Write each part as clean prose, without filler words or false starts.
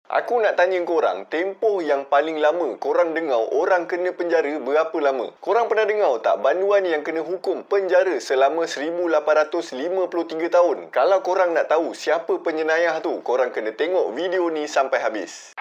Aku nak tanya korang, tempoh yang paling lama korang dengar orang kena penjara berapa lama? Korang pernah dengar tak banduan yang kena hukum penjara selama 1853 tahun? Kalau korang nak tahu siapa penyenayah tu, korang kena tengok video ni sampai habis.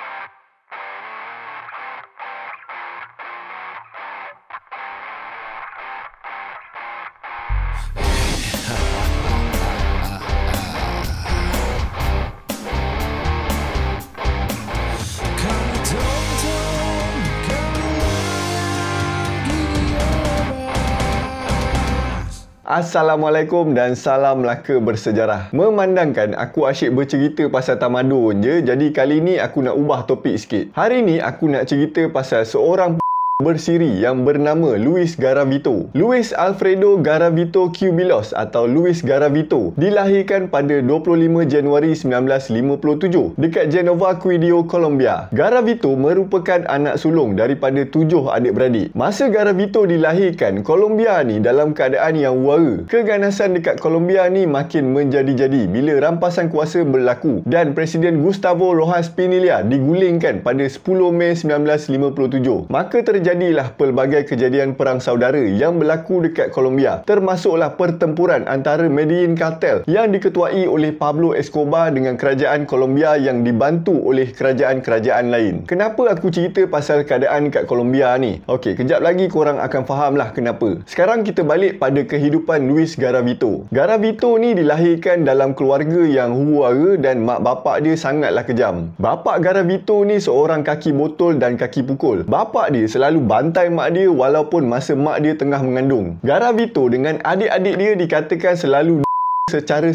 Assalamualaikum dan salam Melaka bersejarah. Memandangkan aku asyik bercerita pasal tamadun je, jadi kali ni aku nak ubah topik sikit. Hari ni aku nak cerita pasal seorang bersiri yang bernama Luis Garavito. Luis Alfredo Garavito Cubillos atau Luis Garavito dilahirkan pada 25 Januari 1957 dekat Genova, Quito, Colombia. Garavito merupakan anak sulung daripada 7 adik-beradik. Masa Garavito dilahirkan, Colombia ni dalam keadaan yang wara. Keganasan dekat Colombia ni makin menjadi-jadi bila rampasan kuasa berlaku dan Presiden Gustavo Rojas Pinilla digulingkan pada 10 Mei 1957. Maka terjadilah pelbagai kejadian perang saudara yang berlaku dekat Colombia, termasuklah pertempuran antara Medellin Cartel yang diketuai oleh Pablo Escobar dengan kerajaan Colombia yang dibantu oleh kerajaan-kerajaan lain. Kenapa aku cerita pasal keadaan kat Colombia ni? Okey, kejap lagi korang akan faham lah kenapa. Sekarang kita balik pada kehidupan Luis Garavito. Garavito ni dilahirkan dalam keluarga yang huru-hara dan mak bapak dia sangatlah kejam. Bapak Garavito ni seorang kaki botol dan kaki pukul. Bapak dia selalu bantai mak dia walaupun masa mak dia tengah mengandung. Garavito dengan adik-adik dia dikatakan selalu secara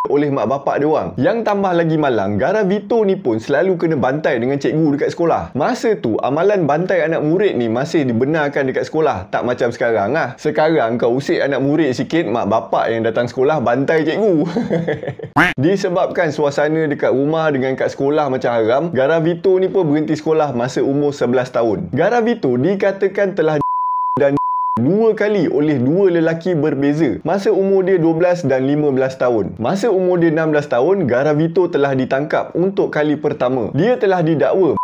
oleh mak bapak dia orang. Yang tambah lagi malang, Garavito ni pun selalu kena bantai dengan cikgu dekat sekolah. Masa tu, amalan bantai anak murid ni masih dibenarkan dekat sekolah. Tak macam sekarang lah. Sekarang kau usik anak murid sikit, mak bapak yang datang sekolah bantai cikgu. Disebabkan suasana dekat rumah dengan kat sekolah macam haram, Garavito ni pun berhenti sekolah masa umur 11 tahun. Garavito dikatakan telah dan 2 kali oleh 2 lelaki berbeza masa umur dia 12 dan 15 tahun. Masa umur dia 16 tahun, Garavito telah ditangkap untuk kali pertama. Dia telah didakwa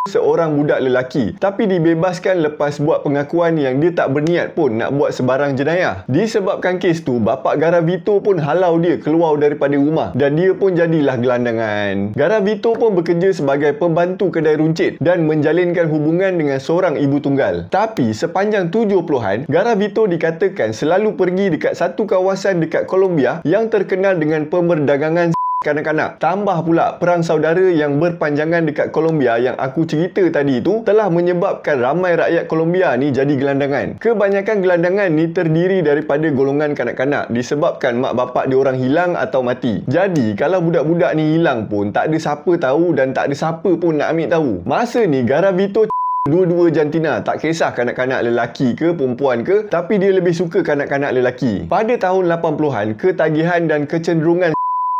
seorang budak lelaki tapi dibebaskan lepas buat pengakuan yang dia tak berniat pun nak buat sebarang jenayah. Disebabkan kes tu, bapak Garavito pun halau dia keluar daripada rumah dan dia pun jadilah gelandangan. Garavito pun bekerja sebagai pembantu kedai runcit dan menjalinkan hubungan dengan seorang ibu tunggal. Tapi sepanjang 70-an, Garavito dikatakan selalu pergi dekat satu kawasan dekat Colombia yang terkenal dengan pemerdagangan kanak-kanak. Tambah pula perang saudara yang berpanjangan dekat Colombia yang aku cerita tadi tu telah menyebabkan ramai rakyat Colombia ni jadi gelandangan. Kebanyakan gelandangan ni terdiri daripada golongan kanak-kanak disebabkan mak bapak dia orang hilang atau mati. Jadi kalau budak-budak ni hilang pun tak ada siapa tahu dan tak ada siapa pun nak ambil tahu. Masa ni Garavito dua-dua jantina, tak kisah kanak-kanak lelaki ke perempuan ke, tapi dia lebih suka kanak-kanak lelaki. Pada tahun 80-an, ketagihan dan kecenderungan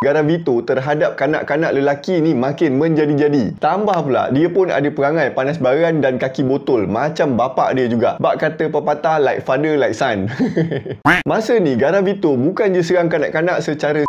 Garavito terhadap kanak-kanak lelaki ni makin menjadi-jadi. Tambah pula, dia pun ada perangai panas baran dan kaki botol macam bapak dia juga. Bak kata pepatah, like father like son. Masa ni Garavito bukan je serang kanak-kanak secara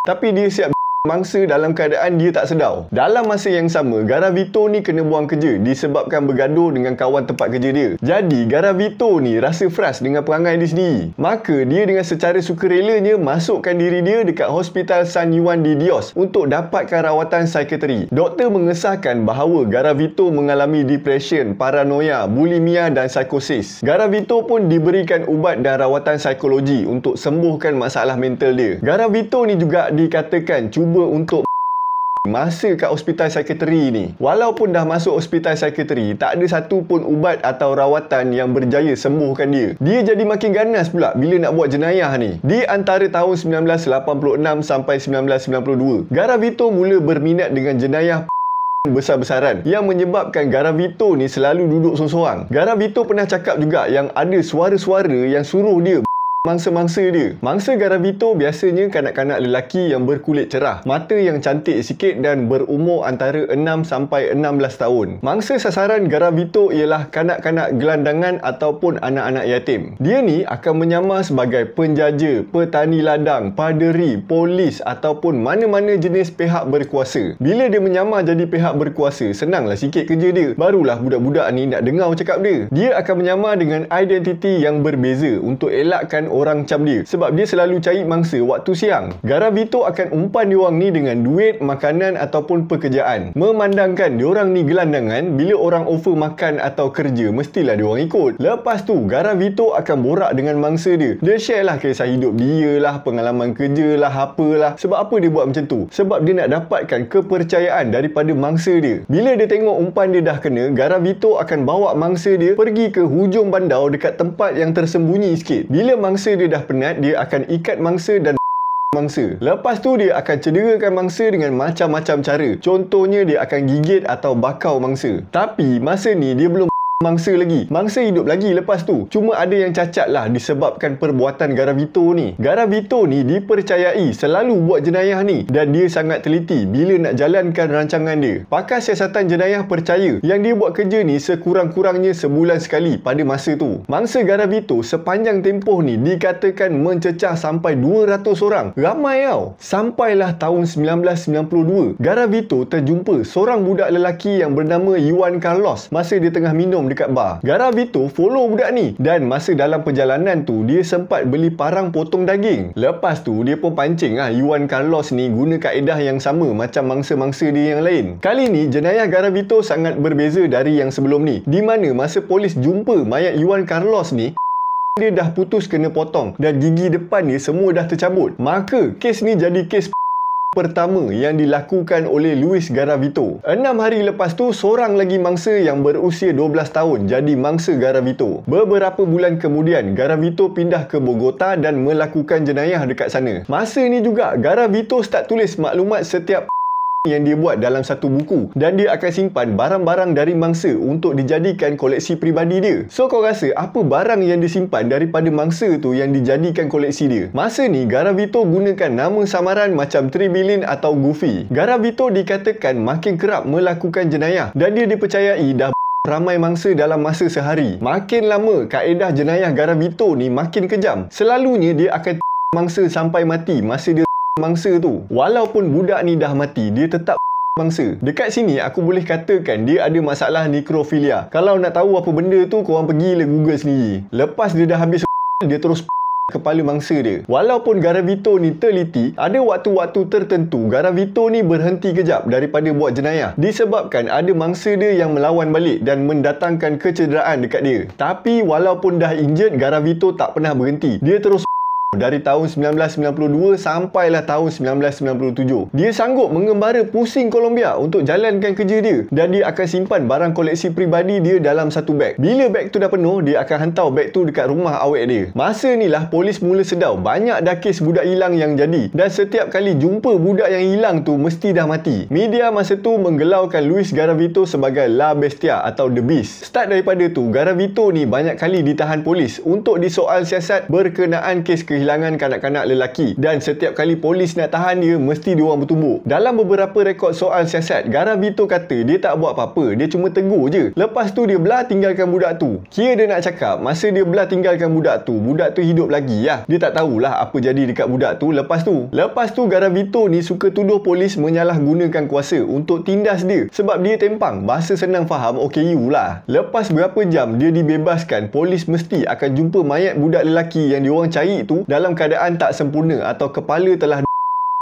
tapi dia siap mangsa dalam keadaan dia tak sedar. Dalam masa yang sama, Garavito ni kena buang kerja disebabkan bergaduh dengan kawan tempat kerja dia. Jadi Garavito ni rasa frust dengan perangai dia sendiri. Maka dia dengan secara sukarelanya masukkan diri dia dekat Hospital San Juan de Dios untuk dapatkan rawatan psikiatri. Doktor mengesahkan bahawa Garavito mengalami depression, paranoia, bulimia dan psikosis. Garavito pun diberikan ubat dan rawatan psikologi untuk sembuhkan masalah mental dia. Garavito ni juga dikatakan cuba untuk masa kat hospital psikiatri ni. Walaupun dah masuk hospital psikiatri, tak ada satu pun ubat atau rawatan yang berjaya sembuhkan dia. Dia jadi makin ganas pula bila nak buat jenayah ni. Di antara tahun 1986 sampai 1992, Garavito mula berminat dengan jenayah besar-besaran yang menyebabkan Garavito ni selalu duduk sorang-sorang. Garavito pernah cakap juga yang ada suara-suara yang suruh dia mangsa-mangsa dia. Mangsa Garavito biasanya kanak-kanak lelaki yang berkulit cerah, mata yang cantik sikit dan berumur antara 6 sampai 16 tahun. Mangsa sasaran Garavito ialah kanak-kanak gelandangan ataupun anak-anak yatim. Dia ni akan menyamar sebagai penjaja, petani ladang, paderi, polis ataupun mana-mana jenis pihak berkuasa. Bila dia menyamar jadi pihak berkuasa, senanglah sikit kerja dia. Barulah budak-budak ni nak dengar cakap dia. Dia akan menyamar dengan identiti yang berbeza untuk elakkan orang cam dia, sebab dia selalu cari mangsa waktu siang. Garavito akan umpan diorang ni dengan duit, makanan ataupun pekerjaan. Memandangkan diorang ni gelandangan, bila orang offer makan atau kerja, mestilah diorang ikut. Lepas tu, Garavito akan borak dengan mangsa dia. Dia share lah kisah hidup dia lah, pengalaman kerja lah, apalah. Sebab apa dia buat macam tu? Sebab dia nak dapatkan kepercayaan daripada mangsa dia. Bila dia tengok umpan dia dah kena, Garavito akan bawa mangsa dia pergi ke hujung bandar dekat tempat yang tersembunyi sikit. Bila mangsa dia dah penat, dia akan ikat mangsa dan mangsa. Lepas tu dia akan cederakan mangsa dengan macam-macam cara. Contohnya dia akan gigit atau bakau mangsa. Tapi masa ni dia belum mangsa lagi. Mangsa hidup lagi lepas tu. Cuma ada yang cacat lah disebabkan perbuatan Garavito ni. Garavito ni dipercayai selalu buat jenayah ni dan dia sangat teliti bila nak jalankan rancangan dia. Pakar siasatan jenayah percaya yang dia buat kerja ni sekurang-kurangnya sebulan sekali pada masa tu. Mangsa Garavito sepanjang tempoh ni dikatakan mencecah sampai 200 orang. Ramai tau. Sampailah tahun 1992, Garavito terjumpa seorang budak lelaki yang bernama Juan Carlos masa dia tengah minum dekat bar. Garavito follow budak ni dan masa dalam perjalanan tu dia sempat beli parang potong daging. Lepas tu dia pun pancing Juan Carlos ni guna kaedah yang sama macam mangsa-mangsa dia yang lain. Kali ni jenayah Garavito sangat berbeza dari yang sebelum ni, di mana masa polis jumpa mayat Juan Carlos ni, dia dah putus kena potong dan gigi depan dia semua dah tercabut. Maka kes ni jadi kes pertama yang dilakukan oleh Luis Garavito. 6 hari lepas tu, seorang lagi mangsa yang berusia 12 tahun jadi mangsa Garavito. Beberapa bulan kemudian, Garavito pindah ke Bogota dan melakukan jenayah dekat sana. Masa ni juga, Garavito start tulis maklumat setiap yang dia buat dalam satu buku dan dia akan simpan barang-barang dari mangsa untuk dijadikan koleksi peribadi dia. So kau rasa apa barang yang disimpan daripada mangsa tu yang dijadikan koleksi dia? Masa ni Garavito gunakan nama samaran macam Tribilin atau Goofy. Garavito dikatakan makin kerap melakukan jenayah dan dia dipercayai dah ramai mangsa dalam masa sehari. Makin lama kaedah jenayah Garavito ni makin kejam. Selalunya dia akan mangsa sampai mati masa dia mangsa tu. Walaupun budak ni dah mati, dia tetap mangsa. Dekat sini aku boleh katakan dia ada masalah nekrofilia. Kalau nak tahu apa benda tu, korang pergilah Google sendiri. Lepas dia dah habis dia terus kepala mangsa dia. Walaupun Garavito ni teliti, ada waktu-waktu tertentu Garavito ni berhenti kejap daripada buat jenayah disebabkan ada mangsa dia yang melawan balik dan mendatangkan kecederaan dekat dia. Tapi walaupun dah injured, Garavito tak pernah berhenti. Dia terus dari tahun 1992 sampailah tahun 1997. Dia sanggup mengembara pusing Colombia untuk jalankan kerja dia dan dia akan simpan barang koleksi peribadi dia dalam satu beg. Bila beg tu dah penuh, dia akan hantar beg tu dekat rumah awet dia. Masa ni lah polis mula sedar banyak dah kes budak hilang yang jadi dan setiap kali jumpa budak yang hilang tu mesti dah mati. Media masa tu menggelaukan Luis Garavito sebagai La Bestia atau The Beast. Start daripada tu, Garavito ni banyak kali ditahan polis untuk disoal siasat berkenaan kes kehilangan kanak-kanak lelaki dan setiap kali polis nak tahan dia, mesti diorang bertumbuk. Dalam beberapa rekod soal siasat, Garavito kata dia tak buat apa-apa, dia cuma tegur je. Lepas tu dia belah tinggalkan budak tu. Kira dia nak cakap masa dia belah tinggalkan budak tu hidup lagi lah. Dia tak tahulah apa jadi dekat budak tu lepas tu. Lepas tu Garavito ni suka tuduh polis menyalahgunakan kuasa untuk tindas dia sebab dia tempang. Bahasa senang faham, OKU lah. Lepas berapa jam dia dibebaskan, polis mesti akan jumpa mayat budak lelaki yang diorang cari tu dalam keadaan tak sempurna atau kepala telah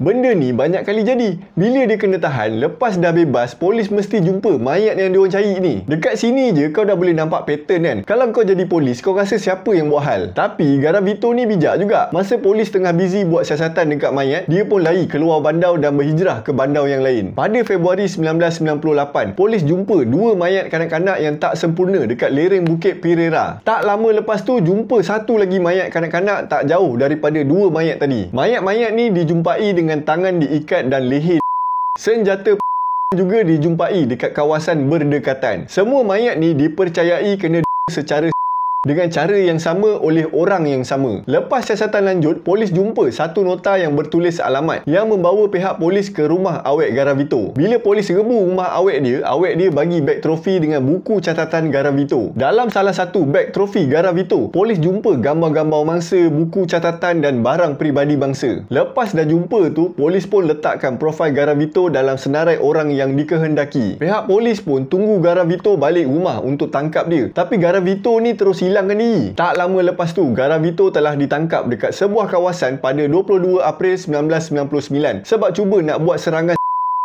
Benda ni banyak kali jadi. Bila dia kena tahan, lepas dah bebas, polis mesti jumpa mayat yang diorang cari ni. Dekat sini je kau dah boleh nampak pattern kan. Kalau kau jadi polis, kau rasa siapa yang buat hal? Tapi Garavito ni bijak juga. Masa polis tengah busy buat siasatan dekat mayat, dia pun lari keluar bandar dan berhijrah ke bandar yang lain. Pada Februari 1998, polis jumpa dua mayat kanak-kanak yang tak sempurna dekat lereng Bukit Pereira. Tak lama lepas tu, jumpa satu lagi mayat kanak-kanak tak jauh daripada dua mayat tadi. Mayat-mayat ni dijumpai dengan tangan diikat dan leher. Senjata juga dijumpai dekat kawasan berdekatan. Semua mayat ni dipercayai kena secara dengan cara yang sama oleh orang yang sama. Lepas siasatan lanjut, polis jumpa satu nota yang bertulis alamat yang membawa pihak polis ke rumah awek Garavito. Bila polis rebu rumah awek dia bagi beg trofi dengan buku catatan Garavito. Dalam salah satu beg trofi Garavito, polis jumpa gambar-gambar mangsa, buku catatan dan barang peribadi bangsa. Lepas dah jumpa tu, polis pun letakkan profil Garavito dalam senarai orang yang dikehendaki. Pihak polis pun tunggu Garavito balik rumah untuk tangkap dia. Tapi Garavito ni terus hilangkan diri. Tak lama lepas tu, Garavito telah ditangkap dekat sebuah kawasan pada 22 April 1999 sebab cuba nak buat serangan.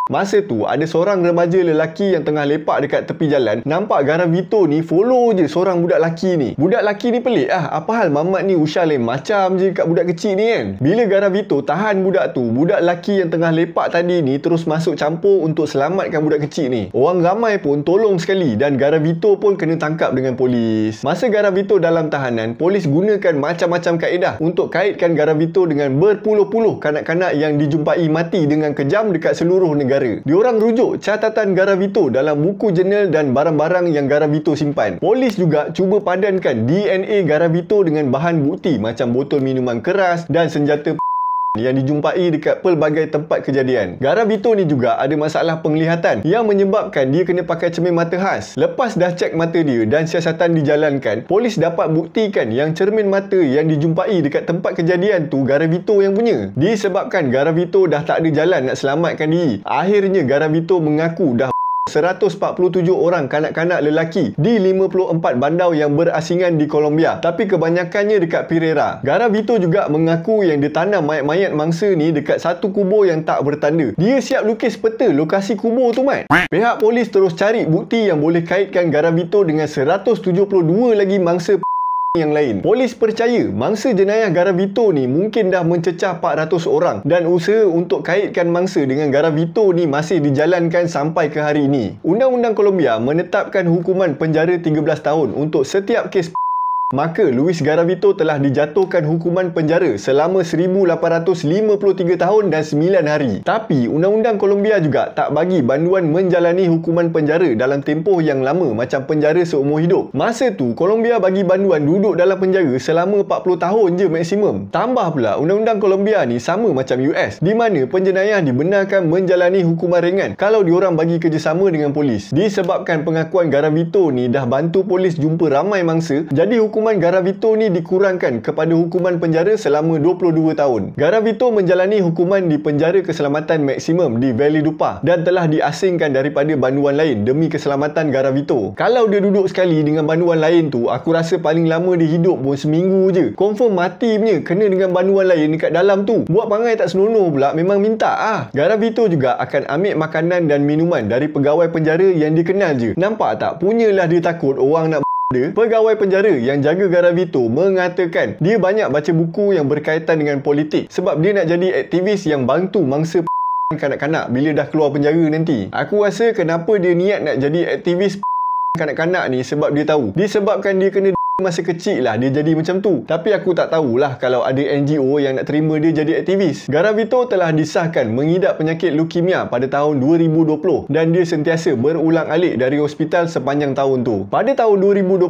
Masa tu, ada seorang remaja lelaki yang tengah lepak dekat tepi jalan. Nampak Garavito ni follow je seorang budak lelaki ni. Budak lelaki ni pelik apa hal mamat ni usia lain macam je kat budak kecil ni kan. Bila Garavito tahan budak tu, budak lelaki yang tengah lepak tadi ni terus masuk campur untuk selamatkan budak kecil ni. Orang ramai pun tolong sekali dan Garavito pun kena tangkap dengan polis. Masa Garavito dalam tahanan, polis gunakan macam-macam kaedah untuk kaitkan Garavito dengan berpuluh-puluh kanak-kanak yang dijumpai mati dengan kejam dekat seluruh negara. Diorang rujuk catatan Garavito dalam buku jurnal dan barang-barang yang Garavito simpan. Polis juga cuba padankan DNA Garavito dengan bahan bukti macam botol minuman keras dan senjata yang dijumpai dekat pelbagai tempat kejadian. Garavito ni juga ada masalah penglihatan yang menyebabkan dia kena pakai cermin mata khas. Lepas dah cek mata dia dan siasatan dijalankan, polis dapat buktikan yang cermin mata yang dijumpai dekat tempat kejadian tu Garavito yang punya. Disebabkan Garavito dah tak ada jalan nak selamatkan diri, akhirnya Garavito mengaku dah 147 orang kanak-kanak lelaki di 54 bandar yang berasingan di Colombia, tapi kebanyakannya dekat Pereira. Garavito juga mengaku yang dia tanam mayat-mayat mangsa ni dekat satu kubur yang tak bertanda. Dia siap lukis peta lokasi kubur tu, mat. Pihak polis terus cari bukti yang boleh kaitkan Garavito dengan 172 lagi mangsa yang lain. Polis percaya mangsa jenayah Garavito ni mungkin dah mencecah 400 orang dan usaha untuk kaitkan mangsa dengan Garavito ni masih dijalankan sampai ke hari ini. Undang-Undang Colombia menetapkan hukuman penjara 13 tahun untuk setiap kes. Maka Luis Garavito telah dijatuhkan hukuman penjara selama 1853 tahun dan 9 hari. Tapi Undang-Undang Colombia juga tak bagi banduan menjalani hukuman penjara dalam tempoh yang lama macam penjara seumur hidup. Masa tu Colombia bagi banduan duduk dalam penjara selama 40 tahun je maksimum. Tambah pula Undang-Undang Colombia ni sama macam US, di mana penjenayah dibenarkan menjalani hukuman ringan kalau diorang bagi kerjasama dengan polis. Disebabkan pengakuan Garavito ni dah bantu polis jumpa ramai mangsa, jadi hukuman Garavito ni dikurangkan kepada hukuman penjara selama 22 tahun. Garavito menjalani hukuman di penjara keselamatan maksimum di Valledupar dan telah diasingkan daripada banduan lain demi keselamatan Garavito. Kalau dia duduk sekali dengan banduan lain tu, aku rasa paling lama dia hidup pun seminggu je. Confirm mati punya kena dengan banduan lain dekat dalam tu. Buat perangai tak senonoh pula, memang minta Garavito juga akan ambil makanan dan minuman dari pegawai penjara yang dikenal je. Nampak tak? Punyalah dia takut orang nak Pegawai penjara yang jaga Garavito mengatakan dia banyak baca buku yang berkaitan dengan politik sebab dia nak jadi aktivis yang bantu mangsa kanak-kanak bila dah keluar penjara nanti. Aku rasa kenapa dia niat nak jadi aktivis kanak-kanak ni sebab dia tahu disebabkan dia kena masa kecil lah dia jadi macam tu. Tapi aku tak tahulah kalau ada NGO yang nak terima dia jadi aktivis. Garavito telah disahkan mengidap penyakit leukemia pada tahun 2020 dan dia sentiasa berulang-alik dari hospital sepanjang tahun tu. Pada tahun 2021,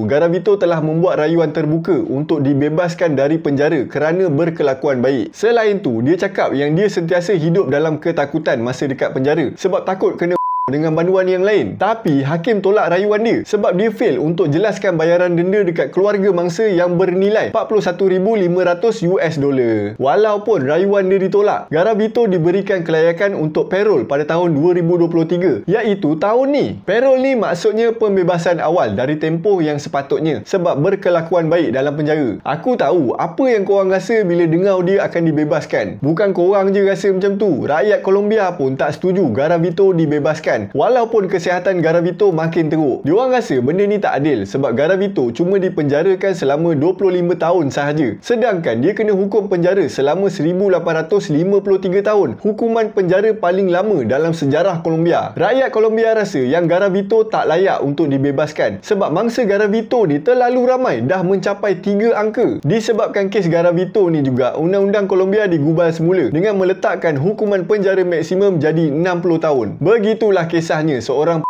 Garavito telah membuat rayuan terbuka untuk dibebaskan dari penjara kerana berkelakuan baik. Selain tu, dia cakap yang dia sentiasa hidup dalam ketakutan masa dekat penjara sebab takut kena dengan banduan yang lain. Tapi hakim tolak rayuan dia sebab dia fail untuk jelaskan bayaran denda dekat keluarga mangsa yang bernilai $41,500. Walaupun rayuan dia ditolak, Garavito diberikan kelayakan untuk parol pada tahun 2023, iaitu tahun ni. Parol ni maksudnya pembebasan awal dari tempoh yang sepatutnya sebab berkelakuan baik dalam penjara. Aku tahu apa yang korang rasa bila dengar dia akan dibebaskan. Bukan korang je rasa macam tu. Rakyat Colombia pun tak setuju Garavito dibebaskan. Walaupun kesihatan Garavito makin teruk, diorang rasa benda ni tak adil sebab Garavito cuma dipenjarakan selama 25 tahun sahaja, sedangkan dia kena hukum penjara selama 1853 tahun, hukuman penjara paling lama dalam sejarah Colombia. Rakyat Colombia rasa yang Garavito tak layak untuk dibebaskan sebab mangsa Garavito ni terlalu ramai, dah mencapai 3 angka. Disebabkan kes Garavito ni juga, Undang-Undang Colombia digubal semula dengan meletakkan hukuman penjara maksimum jadi 60 tahun. Begitulah kisahnya seorang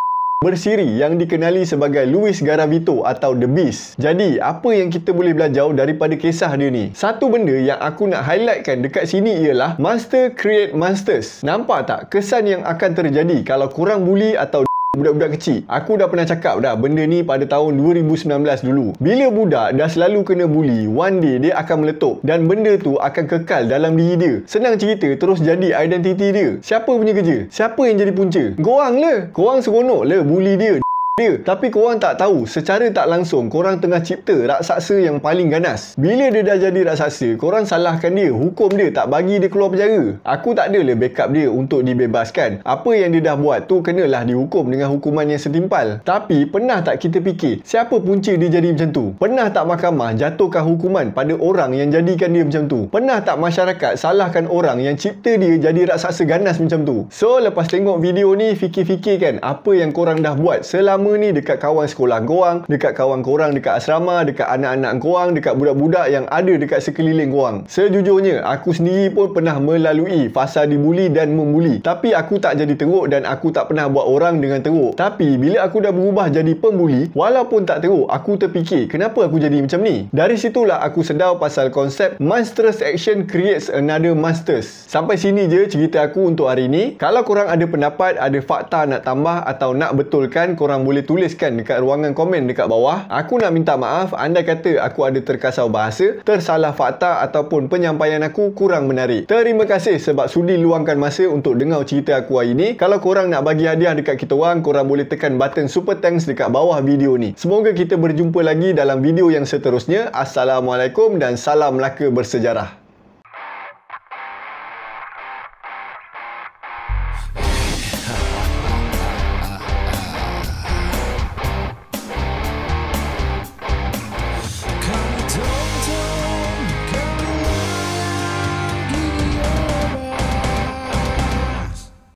bersiri yang dikenali sebagai Luis Garavito atau The Beast. Jadi, apa yang kita boleh belajar daripada kisah dia ni? Satu benda yang aku nak highlightkan dekat sini ialah Monster create monsters. Nampak tak kesan yang akan terjadi kalau korang bully atau budak-budak kecil? Aku dah pernah cakap dah benda ni pada tahun 2019 dulu. Bila budak dah selalu kena bully, one day dia akan meletup dan benda tu akan kekal dalam diri dia. Senang cerita, terus jadi identiti dia. Siapa punya kerja? Siapa yang jadi punca? Korang lah. Korang seronok lah bully dia. Tapi korang tak tahu, secara tak langsung korang tengah cipta raksasa yang paling ganas. Bila dia dah jadi raksasa, korang salahkan dia, hukum dia, tak bagi dia keluar penjara. Aku tak adalah backup dia untuk dibebaskan. Apa yang dia dah buat tu kenalah dihukum dengan hukuman yang setimpal. Tapi pernah tak kita fikir, siapa punca dia jadi macam tu? Pernah tak mahkamah jatuhkan hukuman pada orang yang jadikan dia macam tu? Pernah tak masyarakat salahkan orang yang cipta dia jadi raksasa ganas macam tu? So, lepas tengok video ni, fikir-fikirkan apa yang korang dah buat selama ni dekat kawan sekolah korang, dekat kawan korang dekat asrama, dekat anak-anak korang, dekat budak-budak yang ada dekat sekeliling korang. Sejujurnya, aku sendiri pun pernah melalui fasa dibuli dan membuli. Tapi aku tak jadi teruk dan aku tak pernah buat orang dengan teruk. Tapi bila aku dah berubah jadi pembuli, walaupun tak teruk, aku terfikir, kenapa aku jadi macam ni? Dari situlah aku sedar pasal konsep monstrous action creates another monsters. Sampai sini je cerita aku untuk hari ni. Kalau korang ada pendapat, ada fakta nak tambah atau nak betulkan, korang boleh tuliskan dekat ruangan komen dekat bawah. Aku nak minta maaf andai kata aku ada terkasar bahasa, tersalah fakta ataupun penyampaian aku kurang menarik. Terima kasih sebab sudi luangkan masa untuk dengar cerita aku hari ni. Kalau korang nak bagi hadiah dekat kita orang, korang boleh tekan button super thanks dekat bawah video ni. Semoga kita berjumpa lagi dalam video yang seterusnya. Assalamualaikum dan salam Melaka bersejarah.